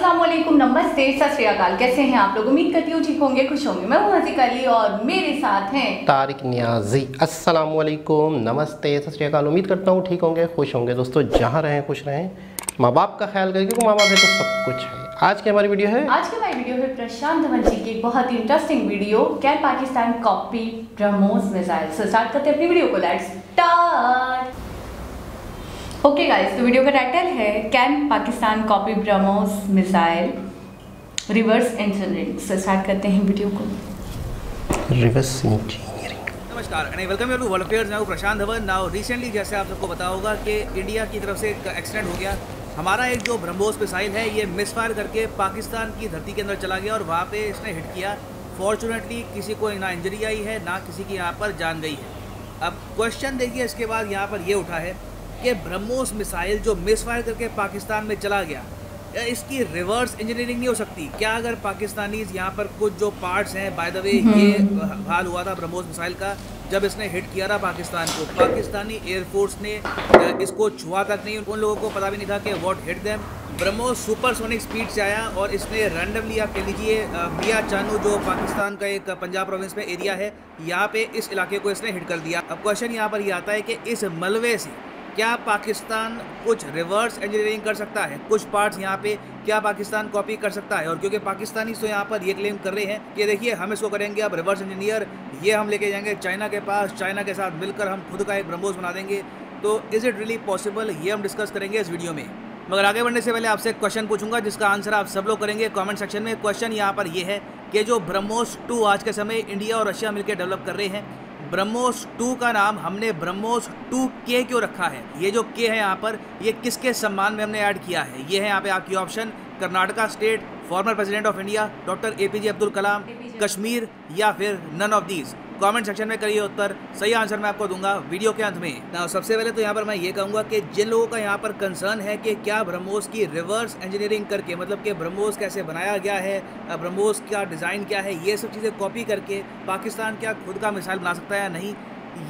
अस्सलामुअलैकुम, नमस्ते, सत श्री अकाल। कैसे हैं आप लोग? उम्मीद करती हूँ ठीक होंगे, खुश होंगे। मैं हूँ हज़ीक अली और मेरे साथ हैं तारिक नियाजी। अस्सलामुअलैकुम, नमस्ते, सत श्री अकाल। उम्मीद करता हूँ ठीक होंगे, खुश होंगे। दोस्तों, जहाँ रहें खुश रहें, माँ बाप का ख्याल करें, क्योंकि माँ बाप है तो सब कुछ है। आज की हमारी वीडियो है प्रशांत धवन जी की एक बहुत ही interesting video, can Pakistan copy BrahMos missile. से स्टार्ट करते हैं अपनी वीडियो को। Let's start. ओके गाइस, तो वीडियो का टाइटल है can Pakistan copy BrahMos missile reverse engineering. से स्टार्ट करते हैं वीडियो को। Reverse engineering. नमस्कार and welcome you to world affairs. Now Prashant Dhawan. Now recently जैसे आप सबको पता होगा कि इंडिया की तरफ से एक एक्सीडेंट हो गया। हमारा एक जो ब्रह्मोस मिसाइल है ये मिसफायर करके पाकिस्तान की धरती के अंदर चला गया और वहाँ पे इसने हिट किया। फॉर्चुनेटली किसी को ना इंजरी आई है ना किसी की यहाँ पर जान गई है। अब क्वेश्चन देखिए, इसके बाद यहाँ पर ये उठा है कि ब्रह्मोस मिसाइल जो मिसफायर करके पाकिस्तान में चला गया, इसकी रिवर्स इंजीनियरिंग नहीं हो सकती क्या? अगर पाकिस्तानीज यहाँ पर कुछ जो पार्ट्स हैं, बाय द वे ये हाल हुआ था ब्रह्मोस मिसाइल का जब इसने हिट किया था पाकिस्तान को। पाकिस्तानी एयरफोर्स ने इसको छुआ तक नहीं, उन लोगों को पता भी नहीं था कि what hit them. BrahMos supersonic speed से आया और इसने रैंडमली, आप कह लीजिए मियाँ चानू जो पाकिस्तान का एक पंजाब प्रोविंस में एरिया है, यहाँ पे इस इलाके को इसने हिट कर दिया। अब क्वेश्चन यहाँ पर ये आता है कि इस मलबे से क्या पाकिस्तान कुछ रिवर्स इंजीनियरिंग कर सकता है? कुछ पार्ट्स यहाँ पे क्या पाकिस्तान कॉपी कर सकता है? और क्योंकि पाकिस्तानी तो यहाँ पर ये क्लेम कर रहे हैं कि देखिए हम इसको करेंगे अब रिवर्स इंजीनियर, ये हम लेके जाएंगे चाइना के पास, चाइना के साथ मिलकर हम खुद का एक ब्रह्मोस बना देंगे। तो इज़ इट रियली पॉसिबल? ये हम डिस्कस करेंगे इस वीडियो में। मगर आगे बढ़ने से पहले आपसे एक क्वेश्चन पूछूंगा जिसका आंसर आप सब लोग करेंगे कमेंट सेक्शन में। क्वेश्चन यहाँ पर ये है कि जो ब्रह्मोस 2 आज के समय इंडिया और रशिया मिलकर डेवलप कर रहे हैं, ब्रह्मोस 2 का नाम हमने ब्रह्मोस 2K क्यों रखा है? ये जो K है यहाँ पर, ये किसके सम्मान में हमने ऐड किया है? ये है यहाँ पे आपकी option: Karnataka state, former president of India doctor APJ Abdul Kalam, Kashmir, या फिर none of these. Comment section में करिए उत्तर। सही आंसर मैं आपको दूंगा वीडियो के अंत में। ना सबसे पहले तो यहाँ पर मैं ये कहूँगा कि जिन लोगों का यहाँ पर कंसर्न है कि क्या ब्रह्मोस की रिवर्स इंजीनियरिंग करके, मतलब कि ब्रह्मोस कैसे बनाया गया है, ब्रह्मोस का डिज़ाइन क्या है, ये सब चीज़ें कॉपी करके पाकिस्तान क्या खुद का मिसाइल बना सकता है या नहीं,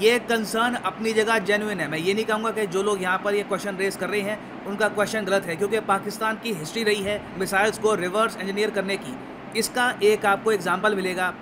ये कंसर्न अपनी जगह जेन्युइन है। मैं ये नहीं कहूँगा कि जो लोग यहाँ पर ये क्वेश्चन रेस कर रहे हैं उनका क्वेश्चन गलत है, क्योंकि पाकिस्तान की हिस्ट्री रही है मिसाइल्स को रिवर्स इंजीनियर करने की। इसका एक आपको एग्जाम्पल मिलेगा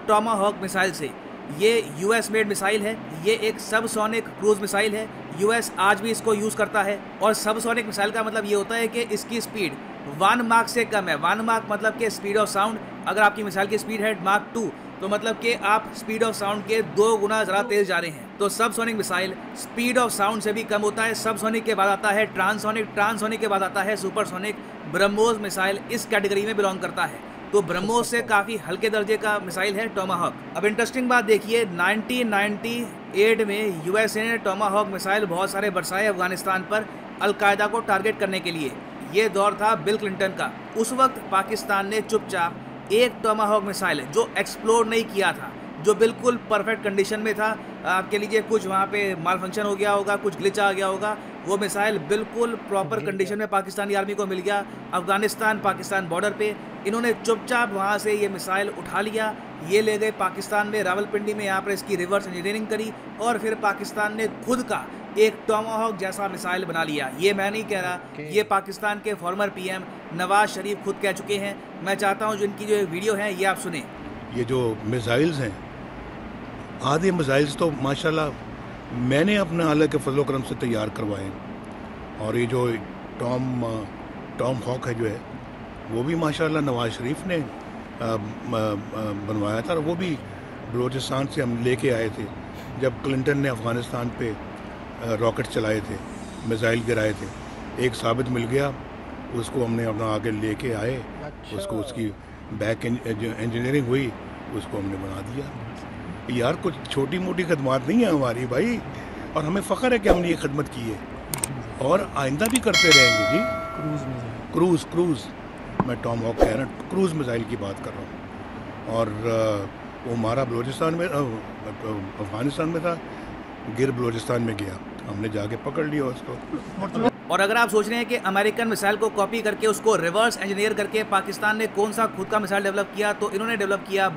टॉमाहॉक मिसाइल से। ये US मेड मिसाइल है, ये एक सबसोनिक क्रूज मिसाइल है। US आज भी इसको यूज़ करता है और सबसोनिक मिसाइल का मतलब ये होता है कि इसकी स्पीड 1 माक से कम है। 1 माक मतलब कि स्पीड ऑफ साउंड, अगर आपकी मिसाइल की स्पीड है Mach 2 तो मतलब कि आप स्पीड ऑफ साउंड के 2 गुना ज़्यादा तेज़ जा रहे हैं। तो subsonic missile speed of sound से भी कम होता है। सबसोनिक के बाद आता है ट्रांसोनिक, ट्रांसोनिक के बाद आता है सुपरसोनिक। ब्रह्मोस मिसाइल इस कैटेगरी में बिलोंग करता है। तो ब्रह्मोस से काफ़ी हल्के दर्जे का मिसाइल है टॉमाहॉक। अब इंटरेस्टिंग बात देखिए, 1998 में USA ने टॉमाहॉक मिसाइल बहुत सारे बरसाए अफगानिस्तान पर अलकायदा को टारगेट करने के लिए। ये दौर था बिल क्लिंटन का। उस वक्त पाकिस्तान ने चुपचाप एक टॉमाहॉक मिसाइल जो एक्सप्लोर नहीं किया था, जो बिल्कुल परफेक्ट कंडीशन में था, आप कह लीजिए कुछ वहाँ पे माल फंक्शन हो गया होगा, कुछ ग्लिच आ गया होगा, वो मिसाइल बिल्कुल प्रॉपर कंडीशन में पाकिस्तानी आर्मी को मिल गया अफगानिस्तान पाकिस्तान बॉर्डर पे। इन्होंने चुपचाप वहाँ से ये मिसाइल उठा लिया, ये ले गए पाकिस्तान में, रावलपिंडी में, यहाँ पर इसकी रिवर्स इंजीनियरिंग करी और फिर पाकिस्तान ने खुद का एक टॉमाहॉक जैसा मिसाइल बना लिया। ये मैं नहीं कह रहा, ये पाकिस्तान के फॉर्मर PM नवाज शरीफ खुद कह चुके हैं। मैं चाहता हूँ जिनकी जो वीडियो है ये आप सुने। ये जो मिसाइल्स हैं, आधे मिसाइल्स तो माशाल्लाह मैंने अपने आला के फजल करम से तैयार करवाए, और ये जो टॉम हॉक है जो है वो भी माशाल्लाह नवाज शरीफ ने बनवाया था, और वो भी बलूचिस्तान से हम लेके आए थे जब क्लिंटन ने अफ़गानिस्तान पे रॉकेट चलाए थे, मिसाइल गिराए थे। एक साबित मिल गया, उसको हमने अपना आगे लेके आए। अच्छा। उसको उसकी बैक इंजीनियरिंग हुई, उसको हमने बना दिया। यार कुछ छोटी मोटी खदमात नहीं है हमारी भाई, और हमें फ़ख्र है कि हमने ये खदमत की है और आइंदा भी करते रहेंगे जी। क्रूज़ मैं टॉम हॉक कह रहा हूँ, क्रूज़ मिसाइल की बात कर रहा हूँ। और वो हमारा बलूचिस्तान में, अफ़गानिस्तान में था, गिर बलूचिस्तान में गया, हमने जाके पकड़ लिया उसको। और अगर आप सोच रहे हैं कि अमेरिकन मिसाइल को कॉपी करके उसको रिवर्स इंजीनियर करके पाकिस्तान ने कौन सा खुद का मिसाइल डेवलप किया, तो इन्होंने डेवलप किया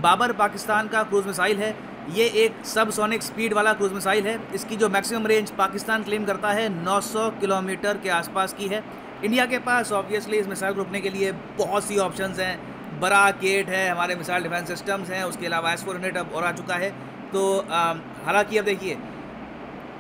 बाबर पाकिस्तान का क्रूज मिसाइल है। ये एक सबसोनिक स्पीड वाला क्रूज मिसाइल है। इसकी जो मैक्सिमम रेंज पाकिस्तान क्लेम करता है 900 किलोमीटर के आसपास की है। इंडिया के पास ऑब्वियसली इस मिसाइल को रोकने के लिए बहुत सी ऑप्शंस हैं। बराकेट है, हमारे मिसाइल डिफेंस सिस्टम्स हैं, उसके अलावा S-400 अब और आ चुका है। तो हालांकि अब देखिए,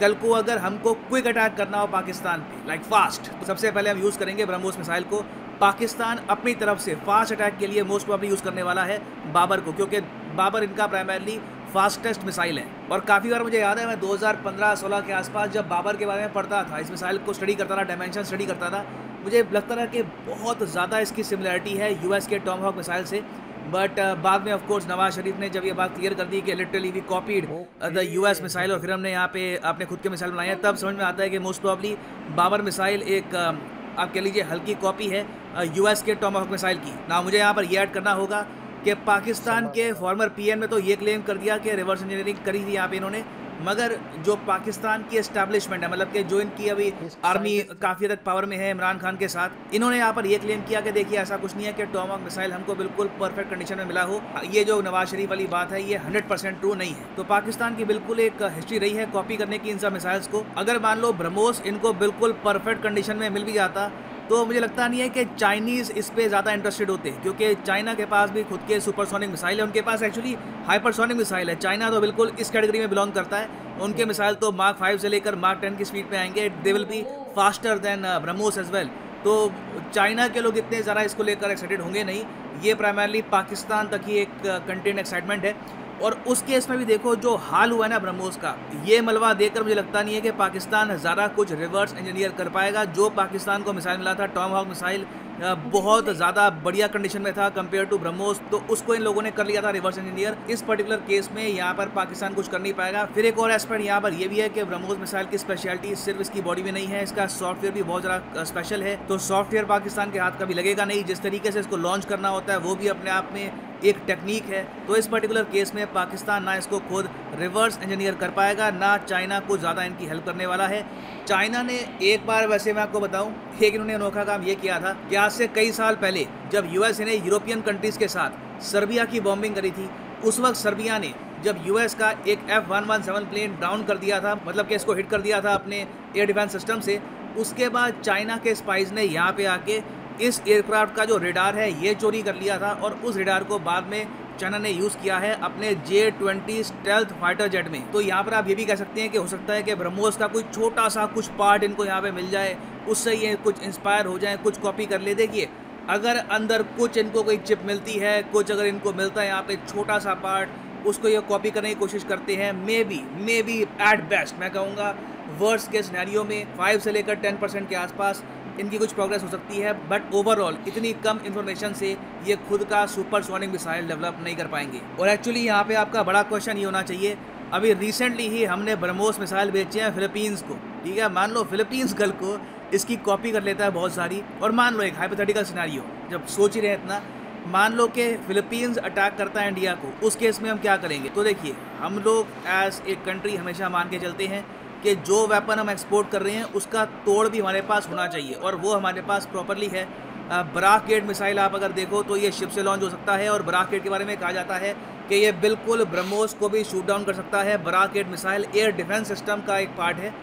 कल को अगर हमको क्विक अटैक करना हो पाकिस्तान पे, लाइक फास्ट, तो सबसे पहले हम यूज़ करेंगे ब्रह्मोस मिसाइल को। पाकिस्तान अपनी तरफ से फास्ट अटैक के लिए मोस्ट प्रॉब्ली यूज़ करने वाला है बाबर को, क्योंकि बाबर इनका प्राइमरली फास्टेस्ट मिसाइल है। और काफ़ी बार मुझे याद है, मैं 2015-16 के आसपास जब बाबर के बारे में पढ़ता था, इस मिसाइल को स्टडी करता था, डायमेंशन स्टडी करता था, मुझे लगता था कि बहुत ज़्यादा इसकी सिमिलरिटी है यूएस के टॉमहॉक मिसाइल से। बट बाद में ऑफ कोर्स नवाज शरीफ ने जब ये बात क्लियर कर दी कि literally we copied the US missile और फिर हमने यहाँ पे अपने खुद के मिसाइल बनाए हैं, तब समझ में आता है कि मोस्ट प्रॉब्ली बाबर मिसाइल एक आप कह लीजिए हल्की कॉपी है यूएस के टॉमहॉक मिसाइल की। ना मुझे यहाँ पर ये ऐड करना होगा कि पाकिस्तान के फॉर्मर पीएम ने तो ये क्लेम कर दिया कि रिवर्स इंजीनियरिंग करी थी यहाँ पे इन्होंने, मगर जो पाकिस्तान की एस्टैब्लिशमेंट है, मतलब कि जो इनकी अभी आर्मी काफ़ी हद तक पावर में है इमरान खान के साथ, इन्होंने यहाँ पर ये क्लेम किया कि देखिए ऐसा कुछ नहीं है कि टॉमहॉक मिसाइल हमको बिल्कुल परफेक्ट कंडीशन में मिला हो। ये जो नवाज शरीफ वाली बात है ये 100% ट्रू नहीं है। तो पाकिस्तान की बिल्कुल एक हिस्ट्री रही है कॉपी करने की इन सब मिसाइल्स को। अगर मान लो ब्रह्मोस इनको बिल्कुल परफेक्ट कंडीशन में मिल भी जाता तो मुझे लगता नहीं है कि चाइनीज़ इस पे ज़्यादा इंटरेस्टेड होते, क्योंकि चाइना के पास भी खुद के सुपरसोनिक मिसाइल है, उनके पास एक्चुअली हाइपरसोनिक मिसाइल है। चाइना तो बिल्कुल इस कैटेगरी में बिलोंग करता है, उनके मिसाइल तो मार्क 5 से लेकर मार्क 10 की स्पीड पे आएंगे, they will be faster than BrahMos as well. तो चाइना के लोग इतने ज़्यादा इसको लेकर एक्साइटेड होंगे नहीं, ये प्राइमरली पाकिस्तान तक ही एक कंटेंट एक्साइटमेंट है। और उस केस में भी देखो जो हाल हुआ है ना ब्रह्मोस का, ये मलबा देखकर मुझे लगता नहीं है कि पाकिस्तान ज़्यादा कुछ रिवर्स इंजीनियर कर पाएगा। जो पाकिस्तान को मिसाइल मिला था टॉमहॉक मिसाइल बहुत ज़्यादा बढ़िया कंडीशन में था कंपेयर टू ब्रह्मोस, तो उसको इन लोगों ने कर लिया था रिवर्स इंजीनियर। इस पर्टिकुलर केस में यहाँ पर पाकिस्तान कुछ कर नहीं पाएगा। फिर एक और एस्पेक्ट यहाँ पर ये भी है कि ब्रह्मोस मिसाइल की स्पेशलिटी सिर्फ इसकी बॉडी में नहीं है, इसका सॉफ्टवेयर भी बहुत ज़्यादा स्पेशल है। तो सॉफ्टवेयर पाकिस्तान के हाथ कभी लगेगा नहीं, जिस तरीके से इसको लॉन्च करना होता है वो भी अपने आप में एक टेक्निक है। तो इस पर्टिकुलर केस में पाकिस्तान ना इसको खुद रिवर्स इंजीनियर कर पाएगा, ना चाइना को ज़्यादा इनकी हेल्प करने वाला है। चाइना ने एक बार, वैसे मैं आपको बताऊं, एक इन्होंने अनोखा काम ये किया था कि आज से कई साल पहले जब यूएस ने यूरोपियन कंट्रीज़ के साथ सर्बिया की बॉम्बिंग करी थी, उस वक्त सर्बिया ने जब यूएस का एक F-117 प्लेन डाउन कर दिया था, मतलब कि इसको हिट कर दिया था अपने एयर डिफेंस सिस्टम से, उसके बाद चाइना के स्पाइज ने यहाँ पे आके इस एयरक्राफ्ट का जो रेडार है ये चोरी कर लिया था, और उस रेडार को बाद में चाइना ने यूज़ किया है अपने J-20 स्टेल्थ फाइटर जेट में। तो यहाँ पर आप ये भी कह सकते हैं कि हो सकता है कि ब्रह्मोस का कोई छोटा सा कुछ पार्ट इनको यहाँ पे मिल जाए, उससे ये कुछ इंस्पायर हो जाए, कुछ कॉपी कर ले। देखिए अगर अंदर कुछ इनको कोई चिप मिलती है, कुछ अगर इनको मिलता है यहाँ पे छोटा सा पार्ट, उसको ये कॉपी करने की कोशिश करते हैं। मे बी एट बेस्ट मैं कहूँगा वर्स्ट के सिनेरियो में 5 से लेकर 10% के आसपास इनकी कुछ प्रोग्रेस हो सकती है, बट ओवरऑल इतनी कम इन्फॉर्मेशन से ये खुद का सुपरसोनिक मिसाइल डेवलप नहीं कर पाएंगे। और एक्चुअली यहाँ पे आपका बड़ा क्वेश्चन ये होना चाहिए, अभी रिसेंटली ही हमने ब्रह्मोस मिसाइल बेचे हैं फिलीपींस को, ठीक है। मान लो फिलीपींस कल को इसकी कॉपी कर लेता है बहुत सारी, और मान लो एक हाइपोथेटिकल सिनेरियो, जब सोच ही रहे इतना, मान लो कि फिलीपींस अटैक करता है इंडिया को, उस केस में हम क्या करेंगे। तो देखिए हम लोग एज एक कंट्री हमेशा मान के चलते हैं कि जो वेपन हम एक्सपोर्ट कर रहे हैं उसका तोड़ भी हमारे पास होना चाहिए, और वो हमारे पास प्रॉपरली है। बराकेट मिसाइल आप अगर देखो तो ये शिप से लॉन्च हो सकता है, और बराकेट के बारे में कहा जाता है कि ये बिल्कुल ब्रह्मोस को भी शूट डाउन कर सकता है। बराकेट मिसाइल एयर डिफेंस सिस्टम का एक पार्ट है,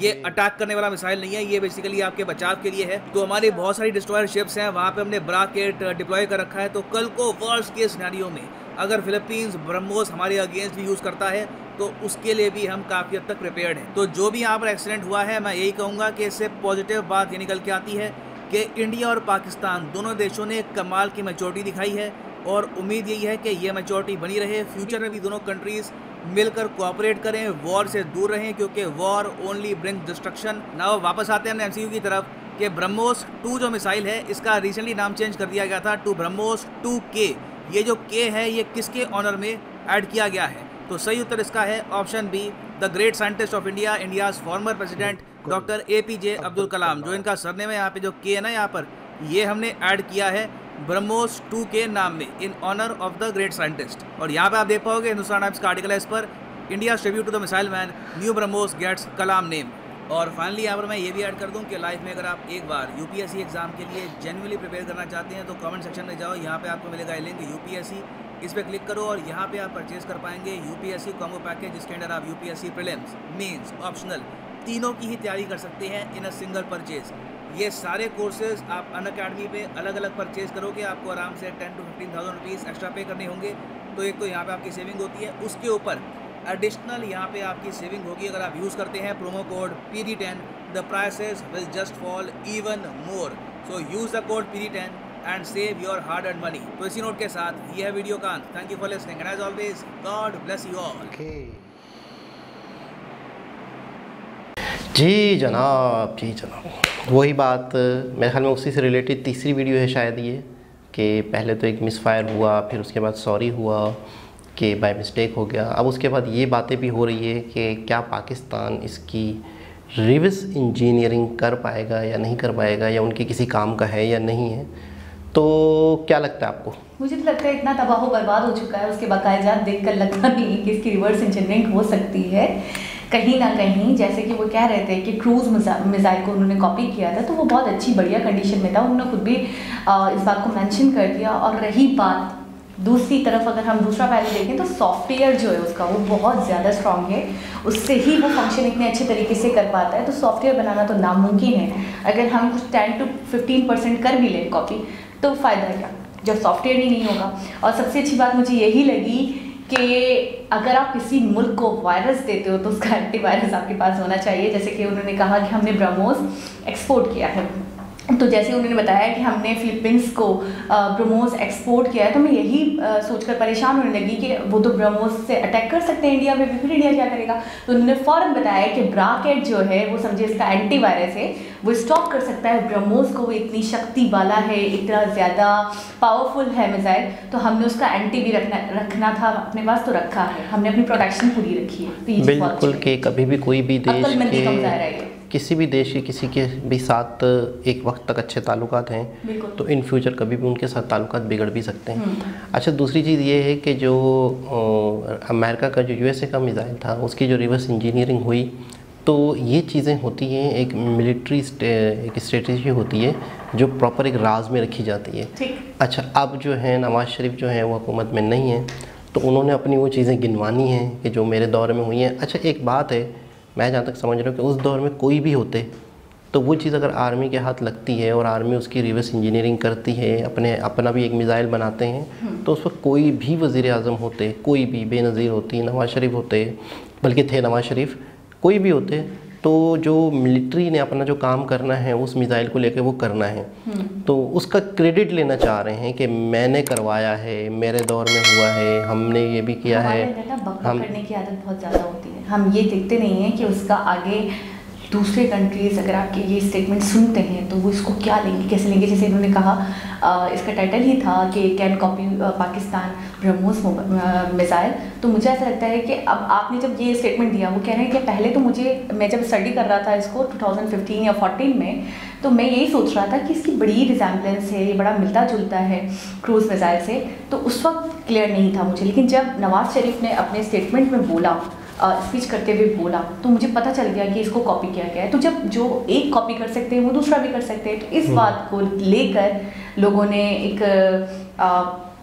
ये अटैक करने वाला मिसाइल नहीं है, ये बेसिकली आपके बचाव के लिए है। तो हमारी बहुत सारी डिस्ट्रॉयर शिप्स हैं, वहाँ पे हमने बराकेट डिप्लॉय कर रखा है। तो कल को वर्स्ट के सिनेरियो में अगर फिलीपींस ब्रह्मोस हमारे अगेंस्ट भी यूज़ करता है तो उसके लिए भी हम काफ़ी हद तक प्रिपेयर्ड हैं। तो जो भी यहाँ पर एक्सीडेंट हुआ है, मैं यही कहूँगा कि इससे पॉजिटिव बात ये निकल के आती है कि इंडिया और पाकिस्तान दोनों देशों ने कमाल की मैच्योरिटी दिखाई है, और उम्मीद यही है कि ये मैच्योरिटी बनी रहे। फ्यूचर में भी दोनों कंट्रीज़ मिलकर कोऑपरेट करें, वॉर से दूर रहें, क्योंकि war only bring destruction. Now वापस आते हैं हमने MCQ की तरफ कि ब्रह्मोस 2 जो मिसाइल है इसका रिसेंटली नाम चेंज कर दिया गया था टू ब्रह्मोस 2K। ये जो K है ये किसके ऑनर में ऐड किया गया है? तो सही उत्तर इसका है option B, the great scientist of India, India's former president doctor APJ Abdul Kalam. जो इनका सरनेम है यहाँ पे जो K है ना यहाँ पर, ये हमने ऐड किया है ब्रह्मोस 2K नाम में in honour of the great scientist. और यहाँ पे आप देख पाओगे हिंदुस्तान टाइम्स का आर्टिकल है इस पर, India tribute to the missile man, new BrahMos gets Kalam name. और फाइनली यहाँ पर मैं ये भी ऐड कर दूँ कि लाइफ में अगर आप एक बार UPSC एग्जाम के लिए जेन्युइनली प्रिपेयर करना चाहते हैं तो कमेंट सेक्शन में जाओ, यहाँ पे आपको मिलेगा लिंक UPSC, इस पर क्लिक करो और यहाँ पे आप परचेज कर पाएंगे UPSC कॉम्बो पैकेज, जिसके अंदर आप UPSC प्रीलिम्स, मेंस, ऑप्शनल तीनों की ही तैयारी कर सकते हैं इन अ सिंगल परचेज। ये सारे कोर्सेज आप अनअकैडमी पे अलग अलग परचेज करोगे, आपको आराम से 10 to 15,000 रुपीज़ एक्स्ट्रा पे करने होंगे। तो एक तो यहाँ पे आपकी सेविंग होती है, उसके ऊपर एडिशनल यहाँ पे आपकी सेविंग होगी अगर आप यूज़ करते हैं promo code PD10, the prices will just fall even more. So use the code PD10 and save your hard earned money. तो इसी नोट के साथ ये है वीडियो का अंत। Thank you for listening and as always God bless you all. जी जनाब, जी जनाब, वही बात मेरे ख्याल में उसी से रिलेटेड तीसरी वीडियो है शायद ये, कि पहले तो एक मिसफायर हुआ, फिर उसके बाद सॉरी हुआ कि बाय मिस्टेक हो गया। अब उसके बाद ये बातें भी हो रही है कि क्या पाकिस्तान इसकी रिवर्स इंजीनियरिंग कर पाएगा या नहीं कर पाएगा, या उनके किसी काम का है या नहीं है। तो क्या लगता है आपको? मुझे तो लगता है इतना तबाह बर्बाद हो चुका है, उसके बाकायदात देखकर लगता नहीं है कि इसकी रिवर्स इंजीनियरिंग हो सकती है। कहीं ना कहीं जैसे कि वो कह रहे थे कि क्रूज़ मिसाइल को उन्होंने कॉपी किया था, तो वो बहुत अच्छी बढ़िया कंडीशन में था, उन्होंने खुद भी इस बात को मेंशन कर दिया। और रही बात दूसरी तरफ, अगर हम दूसरा पहलू देखें तो सॉफ्टवेयर जो है उसका वो बहुत ज़्यादा स्ट्रॉन्ग है, उससे ही वो फंक्शन इतने अच्छे तरीके से कर पाता है। तो सॉफ्टवेयर बनाना तो नामुमकिन है। अगर हम कुछ 10 to 15% कर भी लें कॉपी, तो फ़ायदा क्या जब सॉफ्टवेयर ही नहीं होगा। और सबसे अच्छी बात मुझे यही लगी कि अगर आप किसी मुल्क को वायरस देते हो तो उसका एंटीवायरस आपके पास होना चाहिए। जैसे कि उन्होंने कहा कि हमने ब्रह्मोस एक्सपोर्ट किया है, तो जैसे उन्होंने बताया कि हमने फिलीपींस को ब्रह्मोस एक्सपोर्ट किया है, तो मैं यही सोचकर परेशान होने लगी कि वो तो ब्रह्मोस से अटैक कर सकते हैं इंडिया में भी, फिर इंडिया क्या करेगा। तो उन्होंने फ़ौरन बताया कि ब्राकेट जो है वो समझे इसका एंटीवायरस है, वो स्टॉप कर सकता है ब्रह्मोस को, वो इतनी शक्ति वाला है, इतना ज़्यादा पावरफुल है मिसाइल, तो हमने उसका एंटी भी रखना था अपने पास, तो रखा है, हमने अपनी प्रोटेक्शन पूरी रखी है। तो बिल्कुल कि कभी भी कोई भी देश के किसी भी देश के किसी के भी साथ एक वक्त तक अच्छे ताल्लुकात हैं, तो इन फ्यूचर कभी भी उनके साथ ताल्लुकात बिगड़ भी सकते हैं। अच्छा, दूसरी चीज़ ये है कि जो अमेरिका का जो USA का मिसाइल था उसकी जो रिवर्स इंजीनियरिंग हुई, तो ये चीज़ें होती हैं, एक मिलिट्री एक स्ट्रेटजी होती है जो प्रॉपर एक राज में रखी जाती है। अच्छा, अब जो है नवाज़ शरीफ जो है वो हुकूमत में नहीं है, तो उन्होंने अपनी वो चीज़ें गिनवानी हैं कि जो मेरे दौर में हुई हैं। अच्छा, एक बात है, मैं जहाँ तक समझ रहा हूँ कि उस दौर में कोई भी होते तो वो चीज़ अगर आर्मी के हाथ लगती है और आर्मी उसकी रिवर्स इंजीनियरिंग करती है, अपना भी एक मिसाइल बनाते हैं, तो उस वक्त कोई भी वज़ीर आज़म होते, कोई भी बेनज़ीर होती, नवाज़ शरीफ होते, बल्कि थे नवाज़ शरीफ, कोई भी होते, तो जो मिलिट्री ने अपना जो काम करना है उस मिसाइल को लेकर वो करना है, तो उसका क्रेडिट लेना चाह रहे हैं कि मैंने करवाया है, मेरे दौर में हुआ है, हमने ये भी किया है। हम करने की आदत बहुत ज़्यादा होती है, हम ये देखते नहीं हैं कि उसका आगे दूसरे कंट्रीज़ अगर आपके ये स्टेटमेंट सुनते हैं तो वो इसको क्या लेंगे, कैसे लेंगे। जैसे इन्होंने कहा, इसका टाइटल ही था कि can copy Pakistan BrahMos missile, तो मुझे ऐसा लगता है कि अब आपने जब ये स्टेटमेंट दिया, वो कह रहे हैं कि पहले तो मैं जब स्टडी कर रहा था इसको 2015 या 14 में, तो मैं यही सोच रहा था कि इसकी बड़ी रिजेम्बलेंस है, ये बड़ा मिलता जुलता है क्रूज़ मिसाइल से, तो उस वक्त क्लियर नहीं था मुझे। लेकिन जब नवाज़ शरीफ ने अपने स्टेटमेंट में बोला, स्पीच करते हुए बोला, तो मुझे पता चल गया कि इसको कॉपी किया गया है। तो जब जो एक कॉपी कर सकते हैं वो दूसरा भी कर सकते हैं, तो इस बात को लेकर लोगों ने एक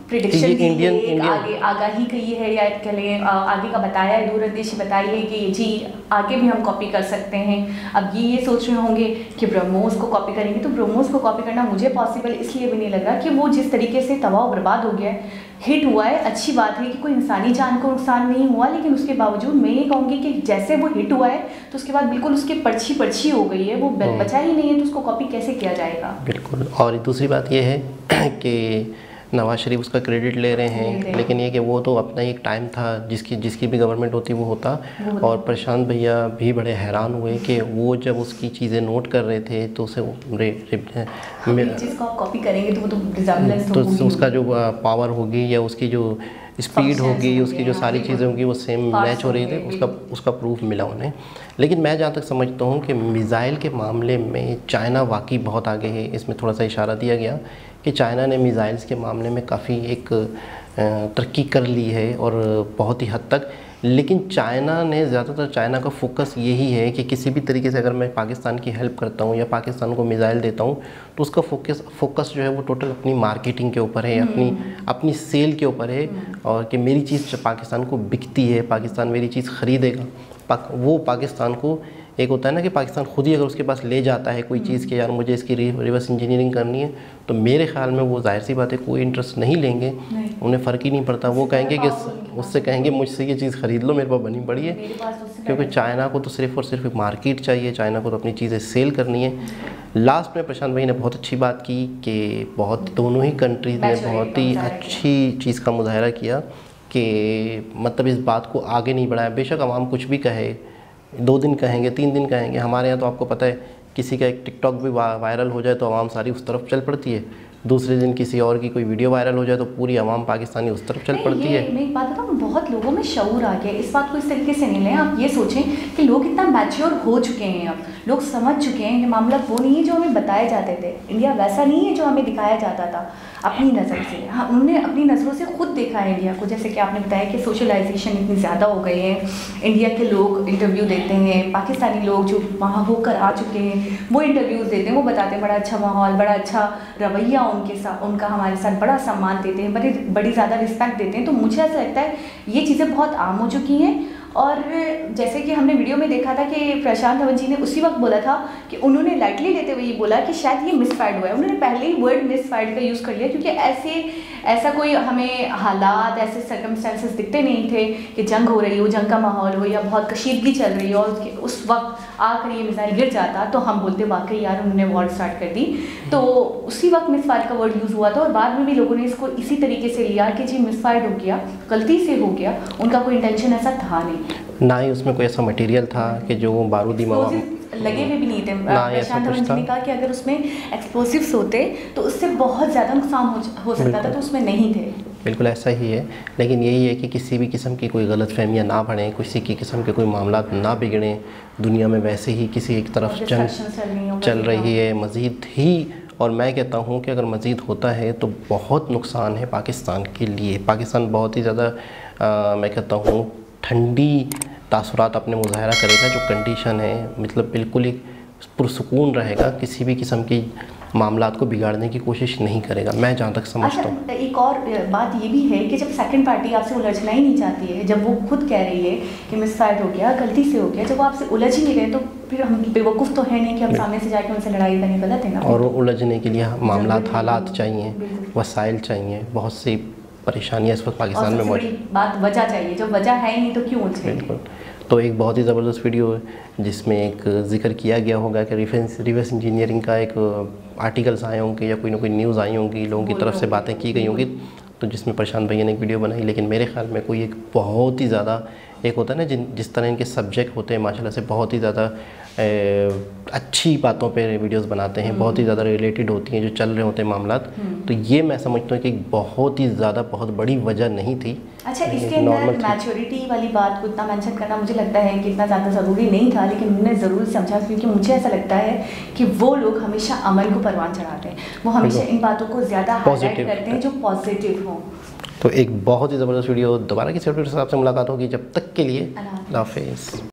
प्रिडिक्शन दी है, एक आगाही कही है, या कह लें आगे का बताया है, दूरंदेशी बताई है कि जी आगे भी हम कॉपी कर सकते हैं। अब ये सोच रहे होंगे कि ब्रह्मोस को कॉपी करेंगे, तो ब्रह्मोस को कॉपी करना मुझे पॉसिबल इसलिए भी नहीं लग रहा कि वो जिस तरीके से तबाह बर्बाद हो गया है, हिट हुआ है। अच्छी बात है कि कोई इंसानी जान को नुकसान नहीं हुआ, लेकिन उसके बावजूद मैं ये कहूँगी कि जैसे वो हिट हुआ है तो उसके बाद बिल्कुल उसकी पर्ची हो गई है, वो बचा ही नहीं है, तो उसको कॉपी कैसे किया जाएगा। बिल्कुल। और दूसरी बात ये है कि नवाज़ शरीफ उसका क्रेडिट ले रहे हैं, लेकिन ये कि वो तो अपना एक टाइम था जिसकी भी गवर्नमेंट होती वो होता। और प्रशांत भैया भी बड़े हैरान हुए कि वो जब उसकी चीज़ें नोट कर रहे थे तो उसे जिसको आप कॉपी करेंगे तो वो तो रिजेम्बलेंस तो उसका जो पावर होगी या उसकी जो स्पीड होगी, उसकी जो सारी चीज़ें होंगी वो सेम मैच हो रही थी, उसका प्रूफ मिला उन्हें। लेकिन मैं जहाँ तक समझता हूँ कि मिसाइल के मामले में चाइना वाकई बहुत आगे है। इसमें थोड़ा सा इशारा दिया गया कि चाइना ने मिसाइल्स के मामले में काफ़ी एक तरक्की कर ली है और बहुत ही हद तक। लेकिन ज़्यादातर चाइना का फोकस यही है कि किसी भी तरीके से अगर मैं पाकिस्तान की हेल्प करता हूँ या पाकिस्तान को मिसाइल देता हूँ तो उसका फोकस जो है वो टोटल अपनी मार्केटिंग के ऊपर है, अपनी सेल के ऊपर है, और कि मेरी चीज़ पाकिस्तान को बिकती है, पाकिस्तान मेरी चीज़ ख़रीदेगा, वो पाकिस्तान को एक होता है ना कि पाकिस्तान खुद ही अगर उसके पास ले जाता है कोई चीज़ के यार मुझे इसकी रिवर्स इंजीनियरिंग करनी है, तो मेरे ख्याल में वो जाहिर सी बात है कोई इंटरेस्ट नहीं लेंगे, उन्हें फ़र्क ही नहीं पड़ता। वो कहेंगे कि उससे कहेंगे मुझसे ये चीज़ ख़रीद लो, मेरे पास बनी पड़ी है। क्योंकि चाइना को तो सिर्फ़ और सिर्फ मार्केट चाहिए, चाइना को तो अपनी चीज़ें सेल करनी है। लास्ट में प्रशांत भाई ने बहुत अच्छी बात की कि बहुत दोनों ही कंट्रीज़ ने बहुत ही अच्छी चीज़ का मुजाहरा किया कि मतलब इस बात को आगे नहीं बढ़ाया। बेशक आवाम कुछ भी कहे, 2 दिन कहेंगे, 3 दिन कहेंगे, हमारे यहाँ तो आपको पता है किसी का एक टिकटॉक भी वायरल हो जाए तो आवाम सारी उस तरफ चल पड़ती है, दूसरे दिन किसी और की कोई वीडियो वायरल हो जाए तो पूरी आवाम पाकिस्तानी उस तरफ चल पड़ती है। मैं एक बात बताऊँ, बहुत लोगों में शऊर आ गया, इस बात को इस तरीके से नहीं लें। आप ये सोचें कि लोग इतना मैच्योर हो चुके हैं, अब लोग समझ चुके हैं कि मामला वो नहीं है जो हमें बताए जाते थे, इंडिया वैसा नहीं है जो हमें दिखाया जाता था अपनी नज़र से। हमने अपनी नज़रों से खुद देखा है इंडिया को, जैसे कि आपने बताया कि सोशलाइजेशन इतनी ज़्यादा हो गई है, इंडिया के लोग इंटरव्यू देते हैं, पाकिस्तानी लोग जो वहाँ होकर आ चुके हैं वो इंटरव्यूज़ देते हैं, वो बताते हैं बड़ा अच्छा माहौल, बड़ा अच्छा रवैया उनके साथ, उनका हमारे साथ बड़ा सम्मान देते हैं, बड़ी ज़्यादा रिस्पेक्ट देते हैं। तो मुझे ऐसा लगता है ये चीज़ें बहुत आम हो चुकी हैं। और जैसे कि हमने वीडियो में देखा था कि प्रशांत धवन जी ने उसी वक्त बोला था कि उन्होंने लाइटली लेते हुए ये बोला कि शायद ये मिसफायर्ड हुआ है। उन्होंने पहले ही वर्ड मिसफायर्ड का यूज़ कर लिया, क्योंकि ऐसा कोई हमें हालात, ऐसे सर्कमस्टेंसेस दिखते नहीं थे कि जंग हो रही हो, जंग का माहौल हो या बहुत कशीदगी चल रही हो और उस वक्त आकर ये मिसाइल गिर जाता तो हम बोलते वाकई यार उन्होंने वॉर स्टार्ट कर दी। तो उसी वक्त मिसफायर का वर्ड यूज़ हुआ था और बाद में भी लोगों ने इसको इसी तरीके से लिया कि जी मिसफायर हो गया, गलती से हो गया, उनका कोई इंटेंशन ऐसा था नहीं, ना ही उसमें कोई ऐसा मटेरियल था कि जो बारूदी लगे हुए भी नहीं थे। प्रशांत धवन जी ने कहा कि अगर उसमें एक्सप्लोसिव्स होते तो उससे बहुत ज़्यादा नुकसान हो सकता था, तो उसमें नहीं थे। बिल्कुल ऐसा ही है, लेकिन यही है कि किसी भी किस्म की कोई गलतफहमियां ना बढ़ें, किसी की किस्म के कोई मामला ना बिगड़ें। दुनिया में वैसे ही किसी एक तरफ जंग चल रही है मज़ीद ही, और मैं कहता हूँ कि अगर मज़ीद होता है तो बहुत नुकसान है पाकिस्तान के लिए। पाकिस्तान बहुत ही ज़्यादा मैं कहता हूँ ठंडी तासुरात अपने मुजाहरा करेगा। जो कंडीशन है मतलब बिल्कुल ही पुरसुकून रहेगा, किसी भी किस्म की मामलात को बिगाड़ने की कोशिश नहीं करेगा, मैं जहाँ तक समझता हूँ। एक और बात ये भी है कि जब सेकंड पार्टी आपसे उलझना ही नहीं चाहती है, जब वो खुद कह रही है कि मिसफायर हो गया, गलती से हो गया, जब वो आपसे उलझ ही नहीं रहे तो फिर हम बेवकूफ़ तो है नहीं कि हम सामने से जाके उनसे लड़ाई करें, गलत है ना। और उलझने के लिए मामलात हालात चाहिए, वसाइल चाहिए, बहुत सी परेशानियाँ इस वक्त पाकिस्तान में मौजूद। बात वजह चाहिए, जब वजह है ही नहीं तो क्यों उलझे। बिल्कुल। तो एक बहुत ही ज़बरदस्त वीडियो है जिसमें एक जिक्र किया गया होगा कि रिवर्स इंजीनियरिंग का एक आर्टिकल्स आए होंगे या कोई ना कोई न्यूज़ आई होंगी, लोगों की तरफ से बातें की गई होंगी, तो जिसमें प्रशांत भैया ने एक वीडियो बनाई। लेकिन मेरे ख्याल में कोई एक बहुत ही ज़्यादा एक होता है ना जिस तरह इनके सब्जेक्ट होते हैं माशाल्लाह से बहुत ही ज़्यादा अच्छी बातों पे वीडियोस बनाते हैं, बहुत ही ज़्यादा रिलेटेड होती हैं जो चल रहे होते हैं मामलात। तो ये मैं समझता हूँ कि बहुत ही ज़्यादा बहुत बड़ी वजह नहीं थी। अच्छा, इसके अंदर मैच्योरिटी वाली बात को इतना मेंशन करना मुझे लगता है कि इतना ज़्यादा ज़रूरी नहीं था, लेकिन उन्होंने ज़रूर समझा, क्योंकि मुझे ऐसा लगता है कि वो लोग हमेशा अमल को परवान चढ़ाते हैं, वो हमेशा इन बातों को ज़्यादा हाईलाइट करते हैं जो पॉजिटिव हों। तो एक बहुत ही ज़बरदस्त वीडियो, दोबारा किसी वीडियो से आपसे मुलाकात होगी, जब तक के लिए अल्लाह हाफ़िज़।